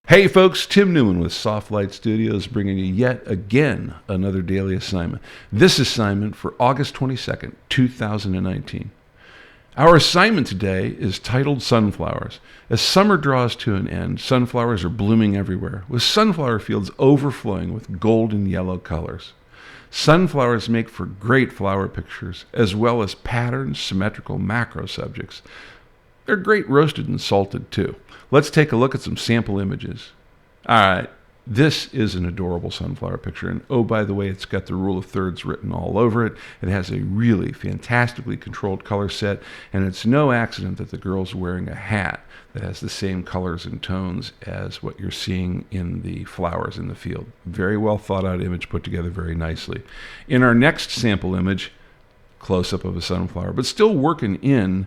Hey folks, Tim Newman with Soft Light Studios bringing you yet again another daily assignment. This assignment for August 22nd, 2019. Our assignment today is titled Sunflowers. As summer draws to an end, sunflowers are blooming everywhere, with sunflower fields overflowing with golden yellow colors. Sunflowers make for great flower pictures, as well as patterned, symmetrical macro subjects. They're great roasted and salted too. Let's take a look at some sample images. All right, this is an adorable sunflower picture. And oh, by the way, it's got the rule of thirds written all over it. It has a really fantastically controlled color set. And it's no accident that the girl's wearing a hat that has the same colors and tones as what you're seeing in the flowers in the field. Very well thought out image put together very nicely. In our next sample image, close-up of a sunflower, but still working in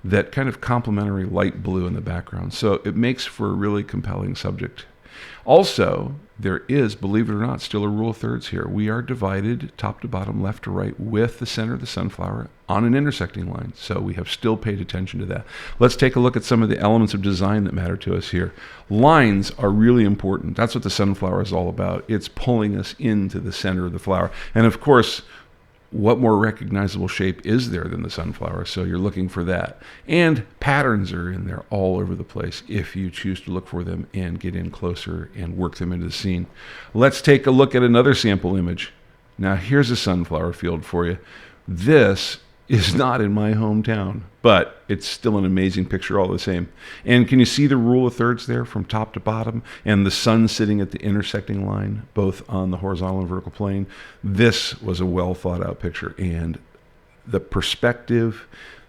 that kind of complementary light blue in the background. So it makes for a really compelling subject. Also, there is, believe it or not, still a rule of thirds here. We are divided top to bottom, left to right, with the center of the sunflower on an intersecting line. So we have still paid attention to that. Let's take a look at some of the elements of design that matter to us here. Lines are really important. That's what the sunflower is all about. It's pulling us into the center of the flower. And of course, what more recognizable shape is there than the sunflower? So you're looking for that. And patterns are in there all over the place if you choose to look for them and get in closer and work them into the scene. Let's take a look at another sample image. Now here's a sunflower field for you. This is not in my hometown, but it's still an amazing picture all the same. And can you see the rule of thirds there from top to bottom and the sun sitting at the intersecting line, both on the horizontal and vertical plane? This was a well thought out picture, and the perspective,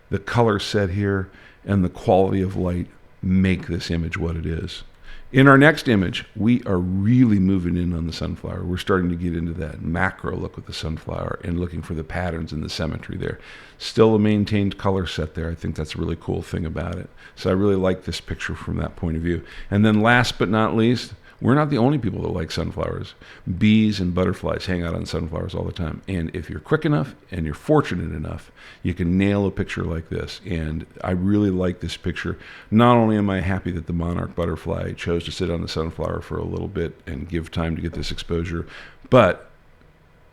the color set here, and the quality of light make this image what it is. In our next image, we are really moving in on the sunflower. We're starting to get into that macro look with the sunflower and looking for the patterns and the symmetry there. Still a maintained color set there. I think that's a really cool thing about it. So I really like this picture from that point of view. And then last but not least, we're not the only people that like sunflowers. Bees and butterflies hang out on sunflowers all the time. And if you're quick enough and you're fortunate enough, you can nail a picture like this. And I really like this picture. Not only am I happy that the monarch butterfly chose to sit on the sunflower for a little bit and give time to get this exposure, but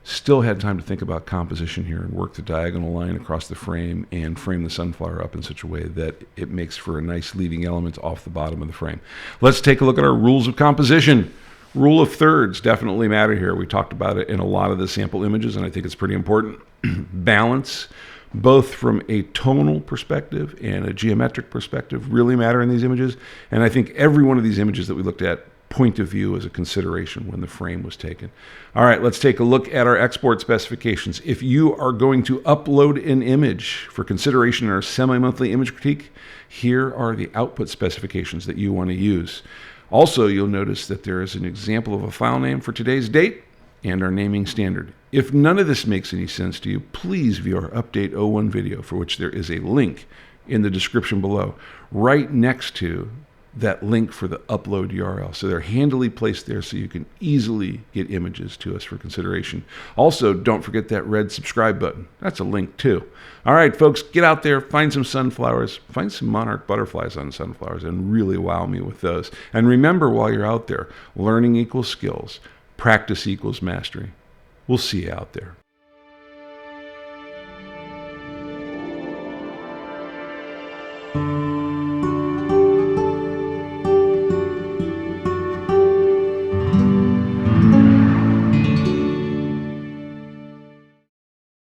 still had time to think about composition here and work the diagonal line across the frame and frame the sunflower up in such a way that it makes for a nice leading element off the bottom of the frame. Let's take a look at our rules of composition. Rule of thirds definitely matter here. We talked about it in a lot of the sample images, and I think it's pretty important. Balance, both from a tonal perspective and a geometric perspective, really matter in these images. And I think every one of these images that we looked at, point of view as a consideration when the frame was taken. All right, let's take a look at our export specifications. If you are going to upload an image for consideration in our semi-monthly image critique, here are the output specifications that you want to use. Also, you'll notice that there is an example of a file name for today's date and our naming standard. If none of this makes any sense to you, please view our Update 01 video, for which there is a link in the description below, right next to that link for the upload URL. So they're handily placed there so you can easily get images to us for consideration. Also, don't forget that red subscribe button. That's a link too. All right, folks, get out there, find some sunflowers, find some monarch butterflies on sunflowers, and really wow me with those. And remember, while you're out there, learning equals skills, practice equals mastery. We'll see you out there.